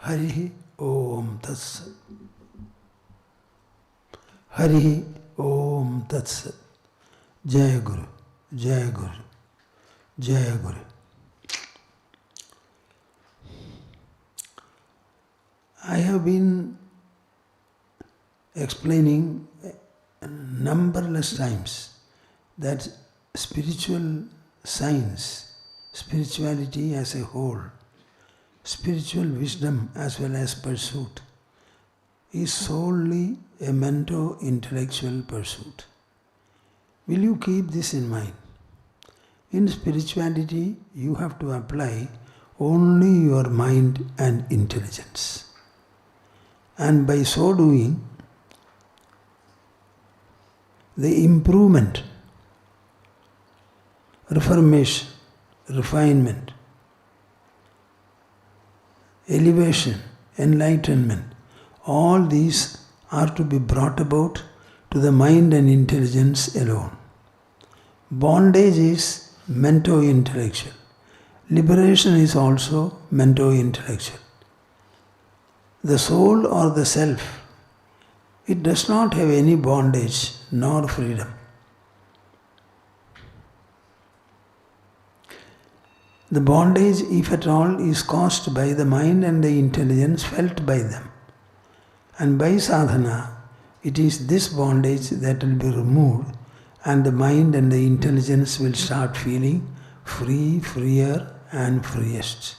Hari Om Tatsat. Hari Om Tatsat. Jaya Guru, Jaya Guru, Jaya Guru. I have been explaining numberless times that spiritual science, spirituality as a whole, spiritual wisdom as well as pursuit, is solely a mento-intellectual pursuit. Will you keep this in mind? In spirituality, you have to apply only your mind and intelligence. And by so doing, the improvement, reformation, refinement, elevation, enlightenment, all these are to be brought about to the mind and intelligence alone. Bondage is mento-intellectual. Liberation is also mento-intellectual. The soul or the self, it does not have any bondage nor freedom. The bondage, if at all, is caused by the mind and the intelligence felt by them. And by sadhana, it is this bondage that will be removed and the mind and the intelligence will start feeling free, freer and freest.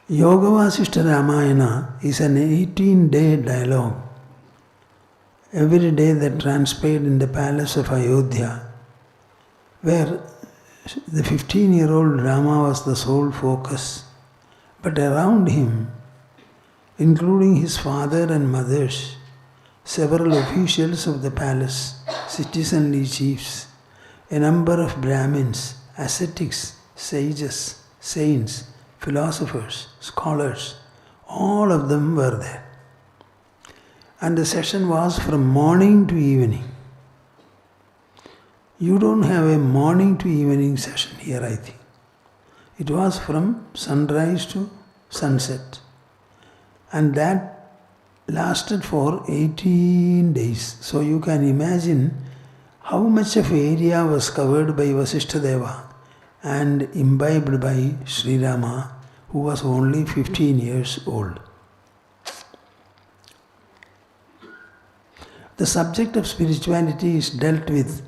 Yogavāsiṣṭha Ramayana is an 18-day dialogue. Every day that transpired in the palace of Ayodhya, where the 15-year-old Rama was the sole focus, but around him, including his father and mothers, several officials of the palace, citizenly chiefs, a number of Brahmins, ascetics, sages, saints, philosophers, scholars, all of them were there. And the session was from morning to evening. You don't have a morning to evening session here, I think. It was from sunrise to sunset. And that lasted for 18 days. So you can imagine how much of area was covered by Vasishtha Deva and imbibed by Sri Rama, who was only 15 years old. The subject of spirituality is dealt with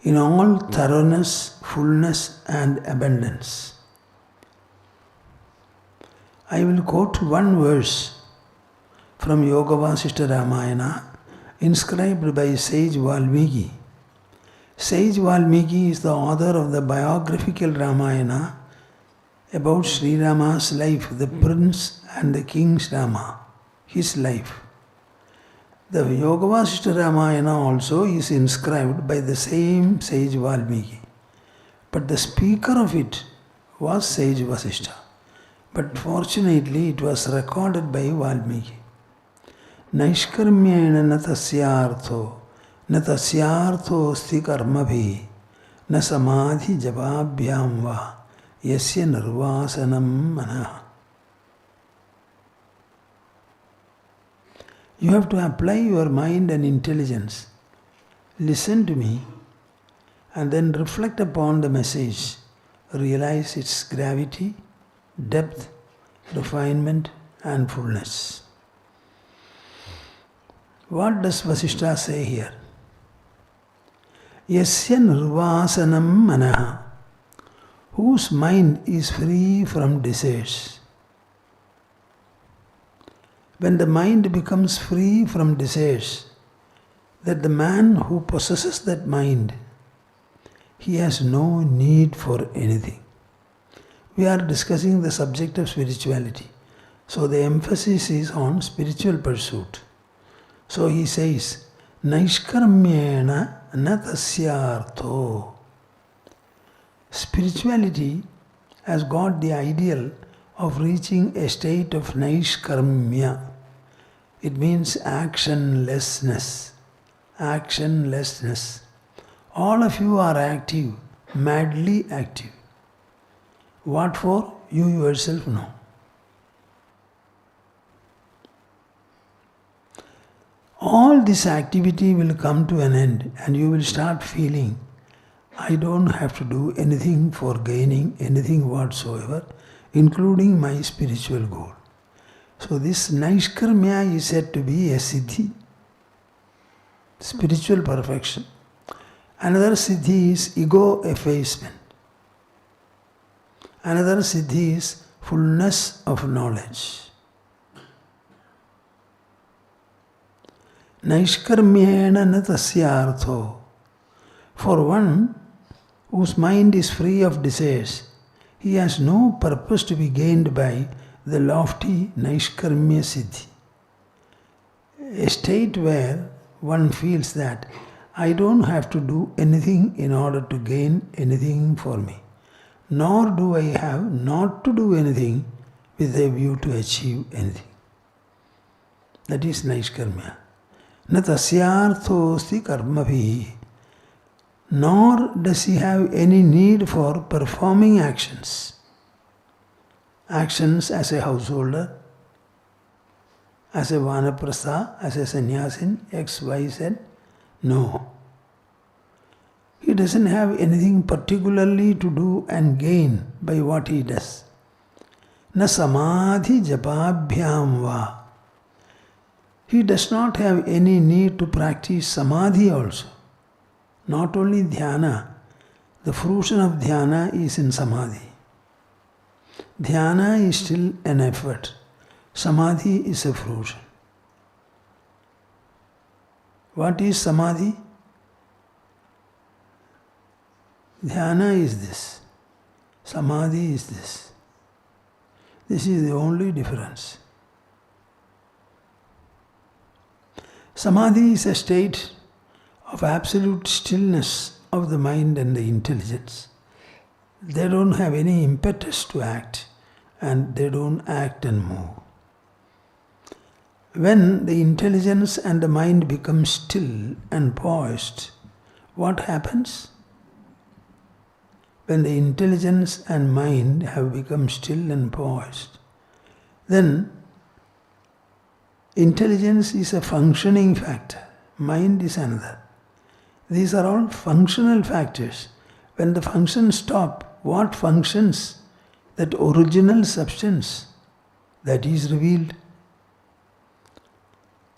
in all thoroughness, fullness and abundance. I will quote one verse from Yogavāsiṣṭha Ramayana inscribed by sage Valmiki. Sage Valmiki is the author of the biographical Ramayana about Sri Rama's life, the prince and the king's Rama, his life. The Yogavāsiṣṭha Ramayana also is inscribed by the same sage Valmiki. But the speaker of it was sage Vasishtha. But fortunately it was recorded by Valmiki. Naishkarmyena na tasyartho, na tasyartho asti karmabhi, na samadhi javabhyam va, yasya nirvasanam manah. You have to apply your mind and intelligence. Listen to me and then reflect upon the message. Realize its gravity, depth, refinement and fullness. What does Vasishtha say here? Yasya nirvasanam manaha, whose mind is free from desires. When the mind becomes free from desires, that the man who possesses that mind, he has no need for anything. We are discussing the subject of spirituality. So the emphasis is on spiritual pursuit. So he says, Naishkarmyena na tasyartho. Spirituality has got the ideal of reaching a state of naishkarmya. It means actionlessness. Actionlessness. All of you are active, madly active. What for? You yourself know. All this activity will come to an end and you will start feeling, I don't have to do anything for gaining anything whatsoever, including my spiritual goal. So this Naishkarmya is said to be a siddhi, spiritual perfection. Another siddhi is ego effacement. Another siddhi is fullness of knowledge. Naishkarmyena na tasyartho. For one whose mind is free of desires, he has no purpose to be gained by the lofty Naishkarmya siddhi. A state where one feels that I don't have to do anything in order to gain anything for me, nor do I have not to do anything with a view to achieve anything. That is Naishkarmya. Na tasyarthosti karmabhi. Nor does he have any need for performing actions. Actions as a householder, as a vanaprastha, as a sannyasin, X, Y, Z. No. He doesn't have anything particularly to do and gain by what he does. Na samadhi japabhyam va. He does not have any need to practice samadhi also. Not only dhyana, the fruition of dhyana is in samadhi. Dhyana is still an effort. Samadhi is a fruition. What is samadhi? Dhyana is this. Samadhi is this. This is the only difference. Samadhi is a state of absolute stillness of the mind and the intelligence. They don't have any impetus to act and they don't act and move. When the intelligence and the mind become still and poised, what happens? When the intelligence and mind have become still and poised, then intelligence is a functioning factor, mind is another. These are all functional factors. When the functions stop, what functions? That original substance that is revealed.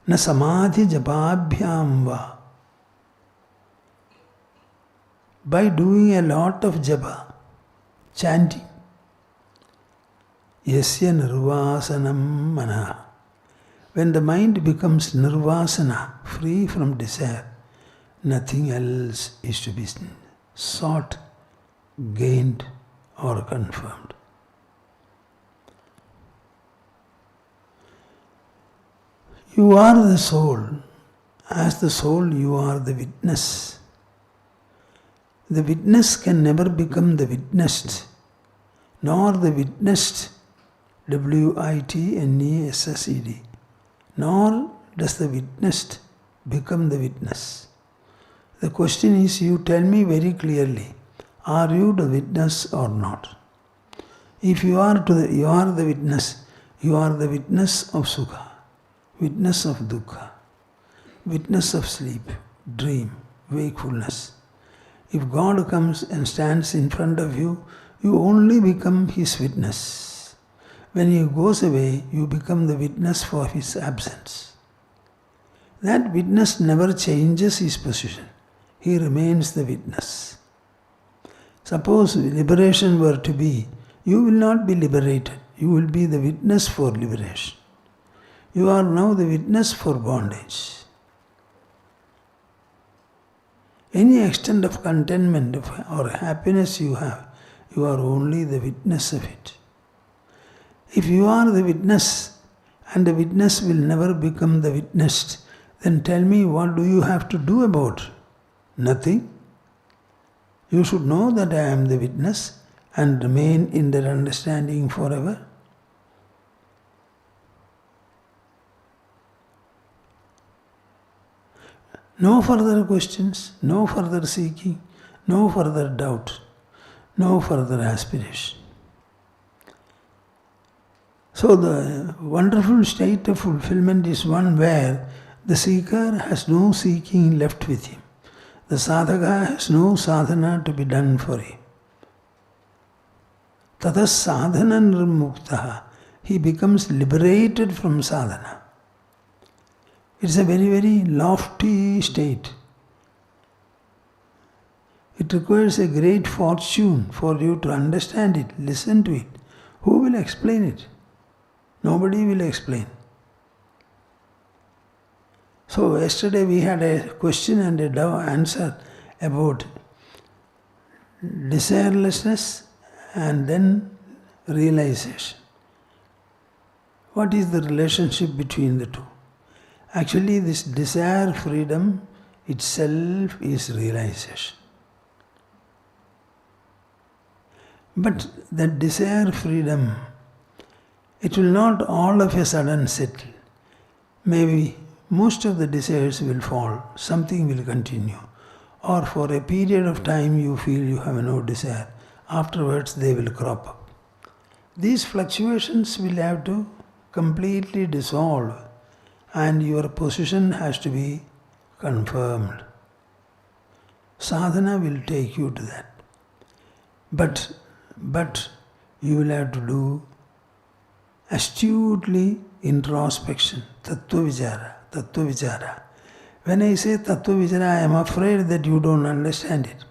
Na samadhi japabhyam va. By doing a lot of japa, chanting, yasya nirvasanam mana. When the mind becomes nirvasana, free from desire, nothing else is to be sought, gained or confirmed. You are the soul. As the soul, you are the witness. The witness can never become the witnessed, nor the witnessed, witnessed, nor does the witnessed become the witness. The question is, you tell me very clearly, are you the witness or not? If you are the witness, you are the witness of sukha, witness of dukkha, witness of sleep, dream, wakefulness. If God comes and stands in front of you, you only become His witness. When He goes away, you become the witness for His absence. That witness never changes his position. He remains the witness. Suppose liberation were to be, you will not be liberated. You will be the witness for liberation. You are now the witness for bondage. Any extent of contentment or happiness you have, you are only the witness of it. If you are the witness and the witness will never become the witnessed, then tell me, what do you have to do about it? Nothing. You should know that I am the witness and remain in that understanding forever. No further questions, no further seeking, no further doubt, no further aspiration. So the wonderful state of fulfillment is one where the seeker has no seeking left with him. The sadhaka has no sadhana to be done for him. Tatas sadhana nirmuktaha. He becomes liberated from sadhana. It's a very, very lofty state. It requires a great fortune for you to understand it, listen to it. Who will explain it? Nobody will explain. So yesterday we had a question and a answer about desirelessness and then realization. What is the relationship between the two? Actually, this desire freedom itself is realization. But that desire freedom, it will not all of a sudden settle. Maybe most of the desires will fall, something will continue. Or for a period of time you feel you have no desire. Afterwards they will crop up. These fluctuations will have to completely dissolve and your position has to be confirmed. Sadhana will take you to that. But you will have to do astutely introspection, tattva vichara. When I say tattva vichara, I am afraid that you don't understand it.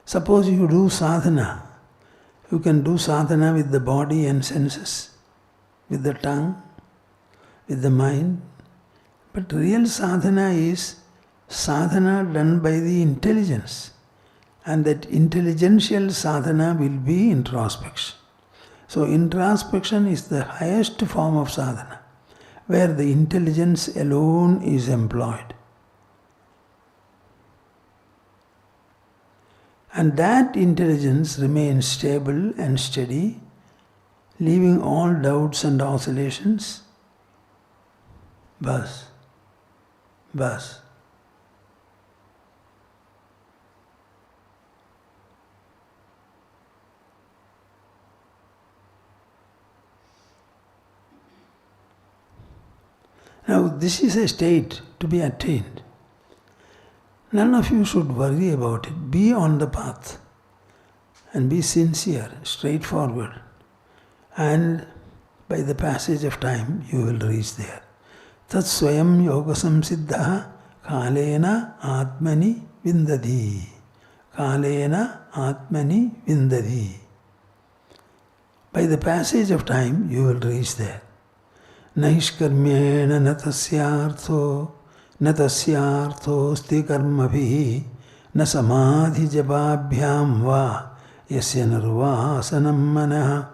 Suppose you do sadhana. You can do sadhana with the body and senses, with the tongue, with the mind. But real sadhana is sadhana done by the intelligence. And that intelligential sadhana will be introspection. So introspection is the highest form of sadhana, where the intelligence alone is employed. And that intelligence remains stable and steady, leaving all doubts and oscillations. Bas. Now, this is a state to be attained. None of you should worry about it. Be on the path and be sincere, straightforward. And by the passage of time, you will reach there. Tat swayam yoga samsiddha kalena atmani vindadi. Kalena atmani vindadi. By the passage of time, you will reach there. Naishkarmyena natasyartho sti karmabhi na samadhi jababhyam va yasya nirvasanam manah.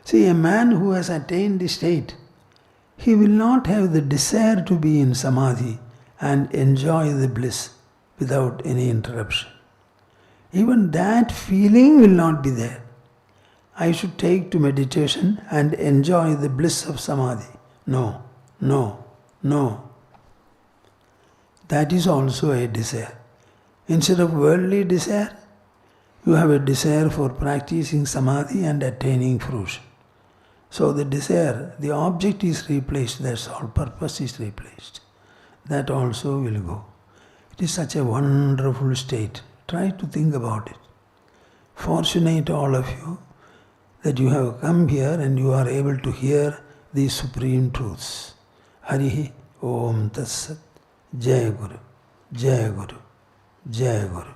See, a man who has attained this state, he will not have the desire to be in samadhi and enjoy the bliss without any interruption. Even that feeling will not be there. I should take to meditation and enjoy the bliss of samadhi. No. That is also a desire. Instead of worldly desire, you have a desire for practicing samadhi and attaining fruition. So the desire, the object is replaced, that's all, purpose is replaced. That also will go. It is such a wonderful state. Try to think about it. Fortunate all of you that you have come here and you are able to hear these supreme truths. Harihi Om Tat Sat. Jai Guru, Jai Guru, Jai Guru.